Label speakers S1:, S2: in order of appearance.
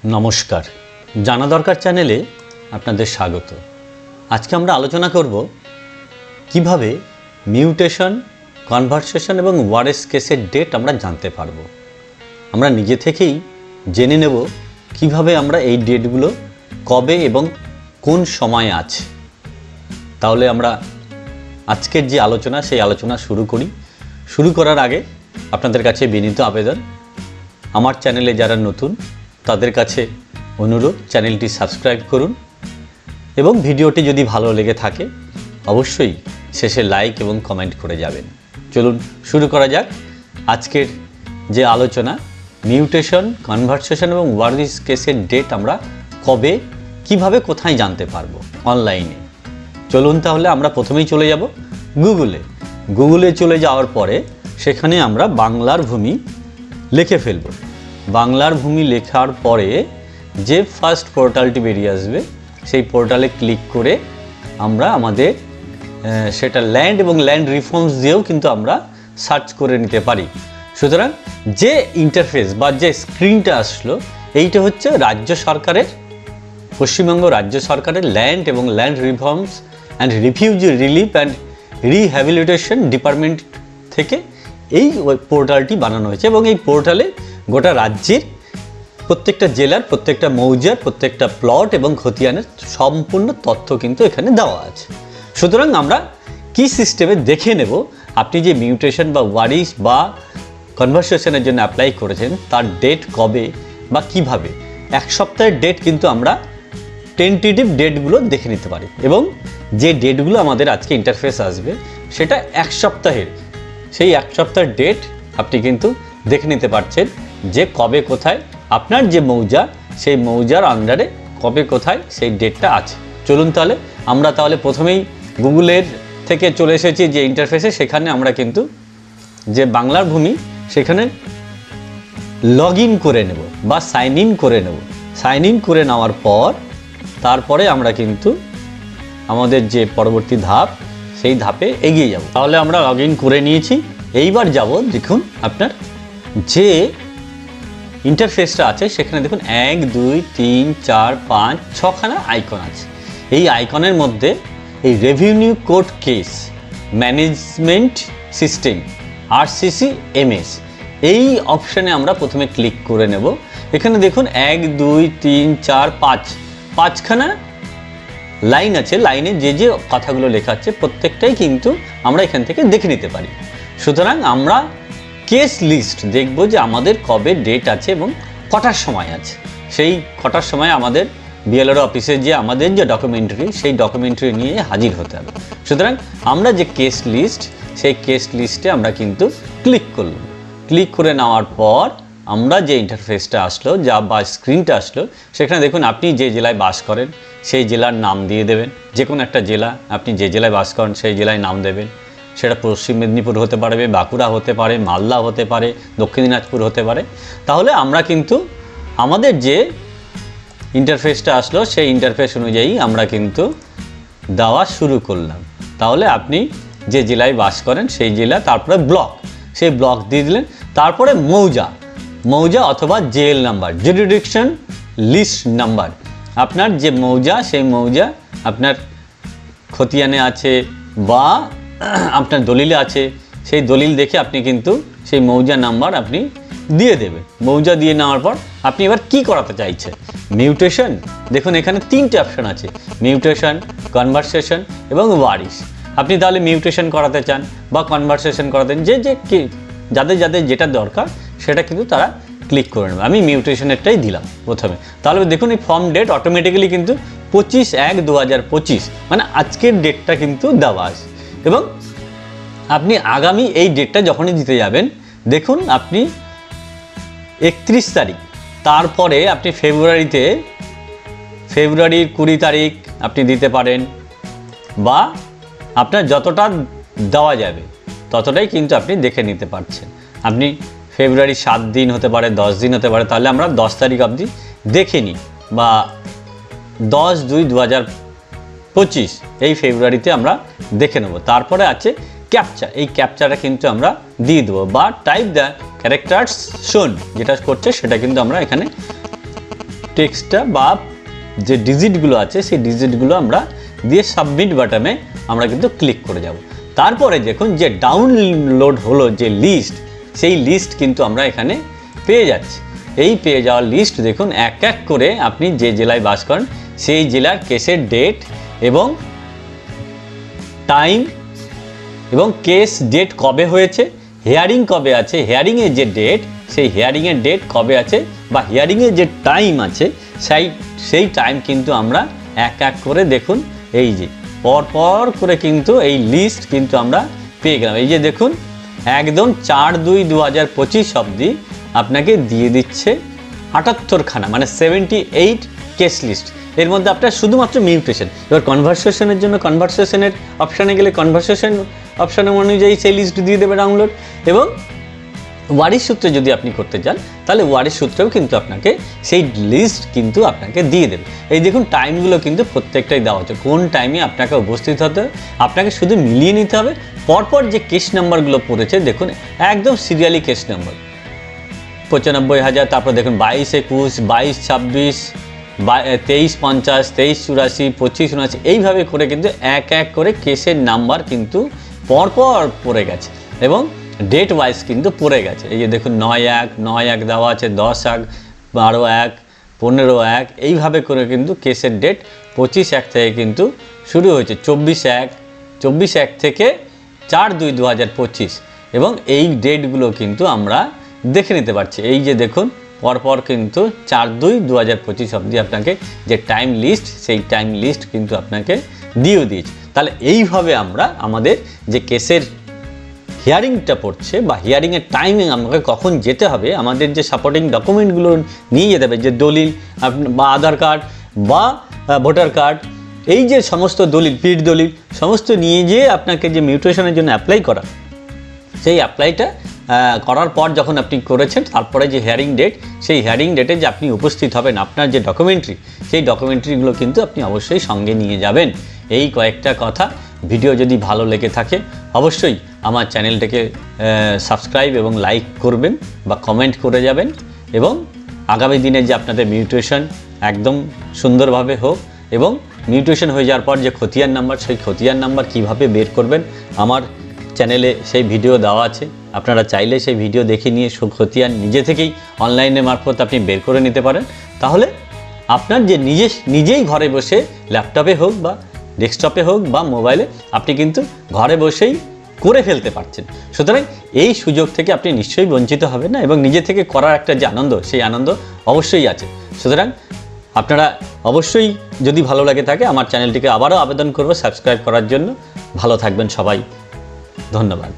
S1: नमस्कार जाना दरकार चैनेले आपनादेर स्वागत। आज के आमरा आलोचना करब किभाबे मिउटेशन कनभार्सेशन एवं वारेस केसेर डेट आमरा जानते पारबो। आमरा निजे थेकेई जेने नेब किभाबे आमरा एई डेटगुलो कबे एवं कोन समय आछे। ताहले आमरा आजकेर जे आलोचना सेई आलोचना शुरू करी। शुरू करार आगे आपनादेर काछे बिनीत आवेदन, आमार चैनेले जारा नतून तादेर काछे अनुरोध चैनलटी सबस्क्राइब करुन एवं भिडियोटी यदि भालो लेगे थाके अवश्यई शेषे लाइक एवं कमेंट करे जाबेन। चलुन शुरू करा जाक आजकेर जे आलोचना मिउटेशन कनभार्सेशन एवं वारेस केसेर डेट आमरा कबे किभाबे कोथाय जानते पारबो अनलाइने। चलुन ताहले आमरा प्रथमेई चले যাব गुगले चले जाओयार परे सेखाने आमरा बांगलार भूमि लिखे फेलबो। बांगलार भूमि लेखार परे जे फार्स्ट पोर्टालटी बेरिये आसबे सेई पोर्टाले क्लिक करे आमरा आमादेर सेटा लैंड एवं लैंड रिफर्मस दिएও किन्तु आमरा सार्च करे निते पारी। सुतरां जे इंटरफेस बा जे स्क्रीनटा आसलो एइटा हच्छे राज्य सरकारेर पश्चिमबंग राज्य सरकारेर लैंड एवं land रिफर्मस and refugee relief and rehabilitation department थेके এই পোর্টালটি বানানো হয়েছে এবং এই পোর্টালে গোটা রাজ্যের প্রত্যেকটা জেলার প্রত্যেকটা মৌজার প্রত্যেকটা প্লট এবং খতিয়ানের সম্পূর্ণ তথ্য কিন্তু এখানে দেওয়া আছে। সুতরাং আমরা কি সিস্টেমে দেখে নেব আপনি যে মিউটেশন বা ওয়ারিস বা কনভার্সেশনের জন্য অ্যাপ্লাই করেছেন তার ডেট কবে বা কিভাবে। এক সপ্তাহের ডেট কিন্তু আমরা টেন্টেটিভ ডেটগুলো দেখে নিতে পারি এবং যে ডেটগুলো আমাদের আজকে ইন্টারফেস আসবে সেটা এক সপ্তাহের সেই এক সপ্তাহের ডেট আপনি কিন্তু দেখে নিতে পারছেন যে কবে কোথায় আপনার যে মৌজা সেই মৌজার আন্ডারে কবে কোথায় সেই ডেটটা আছে। চলুন তাহলে আমরা প্রথমেই গুগলের থেকে চলে এসেছি যে ইন্টারফেসে সেখানে আমরা কিন্তু যে বাংলার ভূমি সেখানে লগ ইন করে নেব বা সাইন ইন করে নেব। সাইন ইন করে নেওয়ার পর তারপরে আমরা কিন্তু আমাদের যে পরবর্তী ধাপ সেই ধাপে এগিয়ে যাব। তাহলে আমরা লগ ইন করে নিয়েছি। এইবার যাব দেখুন আপনার যে ইন্টারফেসটা আছে সেখানে দেখুন 1 2 3 4 5 6খানা আইকন আছে। এই আইকনের মধ্যে এই revenue court case management system RCC MS এই অপশানে আমরা প্রথমে ক্লিক করে নেব। এখানে দেখুন 1 2 3 4 5 পাঁচখানা লাইন আছে। লাইনে যে যে কথাগুলো লেখা আছে প্রত্যেকটাই কিন্তু আমরা এখান থেকে দেখে নিতে পারি। সুতরাং আমরা কেস লিস্ট দেখব যে আমাদের কবে ডেট আছে এবং কটার সময় আছে। সেই কটার সময় আমাদের বিএলআর অফিসে যে আমাদের যে ডকুমেন্টারি সেই ডকুমেন্টারি নিয়ে হাজির হতে হবে। সুতরাং আমরা যে কেস লিস্ট সেই কেস লিস্টে আমরা কিন্তু ক্লিক করলাম। ক্লিক করে নেওয়ার পর আমরা যে ইন্টারফেসটা আসলো যা বা স্ক্রিনটা আসলো সেখানে দেখুন আপনি যে জেলায় বাস করেন সেই জেলার নাম দিয়ে দেবেন। যে কোনো একটা জেলা আপনি যে জেলায় বাস করেন সেই জেলায় নাম দেবেন। সেটা পশ্চিম মেদিনীপুর হতে পারে, বাঁকুড়া হতে পারে, মালদা হতে পারে, দক্ষিণ দিনাজপুর হতে পারে। তাহলে আমরা কিন্তু আমাদের যে ইন্টারফেসটা আসলো সেই ইন্টারফেস অনুযায়ী আমরা কিন্তু দেওয়া শুরু করলাম। তাহলে আপনি যে জেলায় বাস করেন সেই জেলা, তারপরে ব্লক, সেই ব্লক দিয়ে দিলেন। তারপরে মৌজা অথবা JL number, jurisdiction list number, আপনার যে মৌজা সেই মৌজা আপনার খতিয়ানে আছে বা আপনার দলিলে আছে সেই দলিল দেখে আপনি কিন্তু সেই মৌজা নাম্বার আপনি দিয়ে দেবেন। মৌজা দিয়ে নেওয়ার পর আপনি এবার কি করাতে চাইছেন, মিউটেশন। দেখুন এখানে তিনটে অপশন আছে, মিউটেশন, কনভার্সেশন এবং ওয়ারিস। আপনি তাহলে মিউটেশন করাতে চান বা কনভার্সেশন করাতেন, যাদের যেটা দরকার সেটা কিন্তু তারা ক্লিক করে নেবে। আমি মিউটেশনেরটাই দিলাম প্রথমে। তাহলে দেখুন এই ফর্ম ডেট অটোমেটিক্যালি কিন্তু 25/1/2025 মানে আজকের ডেটটা কিন্তু দেওয়া আছে এবং আপনি আগামী এই ডেটটা যখনই দিতে যাবেন দেখুন আপনি 31 তারিখ, তারপরে আপনি ফেব্রুয়ারির 20 তারিখ আপনি দিতে পারেন বা আপনার যতটা দেওয়া যাবে ততটাই কিন্তু আপনি দেখে নিতে পারছেন। আপনি ফেব্রুয়ারি 7 দিন হতে পারে, 10 দিন হতে পারে, তাহলে আমরা 10 তারিখ অবধি দেখে নিই বা 10/2/2025 এই ফেব্রুয়ারিতে আমরা দেখে নেব। তারপরে আছে ক্যাপচা, এই ক্যাপচাটা কিন্তু আমরা দিয়ে দেবো বা টাইপ দ্য ক্যারেক্টার্স শোন যেটা করছে সেটা কিন্তু আমরা এখানে টেক্সটটা বা যে ডিজিটগুলো আছে সেই ডিজিটগুলো আমরা দিয়ে সাবমিট বাটনে আমরা কিন্তু ক্লিক করে যাব। তারপরে দেখুন যে ডাউনলোড হলো যে লিস্ট, সেই লিস্ট কিন্তু আমরা এখানে পেয়ে যাচ্ছি। এই পেয়ে যাওয়ার লিস্ট দেখুন এক এক করে আপনি যে জেলায় বাস করেন সেই জেলার কেসের ডেট এবং টাইম এবং কেস ডেট কবে হয়েছে, হিয়ারিং কবে আছে, হিয়ারিংয়ের যে ডেট সেই হিয়ারিংয়ের ডেট কবে আছে বা হিয়ারিংয়ের যে টাইম আছে সেই টাইম কিন্তু আমরা এক এক করে দেখুন এই যে পর করে কিন্তু এই লিস্ট কিন্তু আমরা পেয়ে গেলাম। এই যে দেখুন একদম 4/2/2025 অবধি আপনাকে দিয়ে দিচ্ছে 78খানা, মানে 78 কেস লিস্ট। এর মধ্যে আপনার শুধুমাত্র মিউটেশন। এবার কনভারসেশনের জন্য কনভারসেশনের অপশানে গেলে কনভারসেশন অপশানের অনুযায়ী সেই লিস্ট দিয়ে দেবে ডাউনলোড, এবং ওয়ারিশ সূত্রে যদি আপনি করতে চান তাহলে ওয়ারিশ সূত্রেও কিন্তু আপনাকে সেই লিস্ট কিন্তু আপনাকে দিয়ে দেবে। এই দেখুন টাইমগুলো কিন্তু প্রত্যেকটাই দেওয়া হচ্ছে, কোন টাইমে আপনাকে উপস্থিত হতে হবে, আপনাকে শুধু মিলিয়ে নিতে হবে। পরপর যে কেস নাম্বারগুলো পড়েছে দেখুন একদম সিরিয়ালি কেস নাম্বার 95,000, তারপর দেখুন 2221, 2226, 2350, 2384, 2579, এইভাবে করে কিন্তু এক এক করে কেসের নাম্বার কিন্তু পরপর পড়ে গেছে এবং ডেট ওয়াইজ কিন্তু পড়ে গেছে। এই যে দেখুন 9/1, 9/1 দেওয়া আছে, 10/1, 12/1, 15/1, এইভাবে করে কিন্তু কেসের ডেট 25/1 থেকে কিন্তু শুরু হয়েছে, 24/1 থেকে 4/2/2025, এবং এই ডেটগুলো কিন্তু আমরা দেখে নিতে পারছি। এই যে দেখুন পরপর কিন্তু 4/2/2025 অবধি আপনাকে যে টাইম লিস্ট সেই টাইম লিস্ট কিন্তু আপনাকে দিয়েও দিয়েছে। তাহলে এইভাবে আমরা আমাদের যে কেসের হিয়ারিংটা পড়ছে বা হিয়ারিংয়ের টাইমিং আমাকে কখন যেতে হবে, আমাদের যে সাপোর্টিং ডকুমেন্টগুলো নিয়ে যেতে হবে, যে দলিল বা আধার কার্ড বা ভোটার কার্ড, এই যে সমস্ত দলিল, পিঠ দলিল সমস্ত নিয়ে যেয়ে আপনাকে যে মিউটেশনের জন্য অ্যাপ্লাই করা, সেই অ্যাপ্লাইটা করার পর যখন আপনি করেছেন তারপরে যে হিয়ারিং ডেট, সেই হিয়ারিং ডেটে যে আপনি উপস্থিত হবেন আপনার যে ডকুমেন্টারি, সেই ডকুমেন্টারিগুলো কিন্তু আপনি অবশ্যই সঙ্গে নিয়ে যাবেন। এই কয়েকটা কথা। ভিডিও যদি ভালো লেগে থাকে অবশ্যই আমার চ্যানেলটাকে সাবস্ক্রাইব এবং লাইক করবেন বা কমেন্ট করে যাবেন, এবং আগামী দিনে যে আপনাদের মিউটেশন একদম সুন্দরভাবে হোক, এবং মিউটেশন হয়ে যাওয়ার পর যে খতিয়ান নাম্বার, সেই খতিয়ান নাম্বার কিভাবে বের করবেন আমার চ্যানেলে সেই ভিডিও দেওয়া আছে। আপনারা চাইলে সেই ভিডিও দেখে নিয়ে খতিয়ান নিজে থেকেই অনলাইনের মারফত আপনি বের করে নিতে পারেন। তাহলে আপনার যে নিজেই ঘরে বসে ল্যাপটপে হোক বা ডেস্কটপে হোক বা মোবাইলে আপনি কিন্তু ঘরে বসেই করে ফেলতে পারছেন। সুতরাং এই সুযোগ থেকে আপনি নিশ্চয়ই বঞ্চিত হবেন না, এবং নিজে থেকে করার একটা যে আনন্দ, সেই আনন্দ অবশ্যই আছে। সুতরাং আপনারা অবশ্যই যদি ভালো লাগে থাকে আমার চ্যানেলটিকে আবারও আবেদন করব সাবস্ক্রাইব করার জন্য। ভালো থাকবেন সবাই, ধন্যবাদ।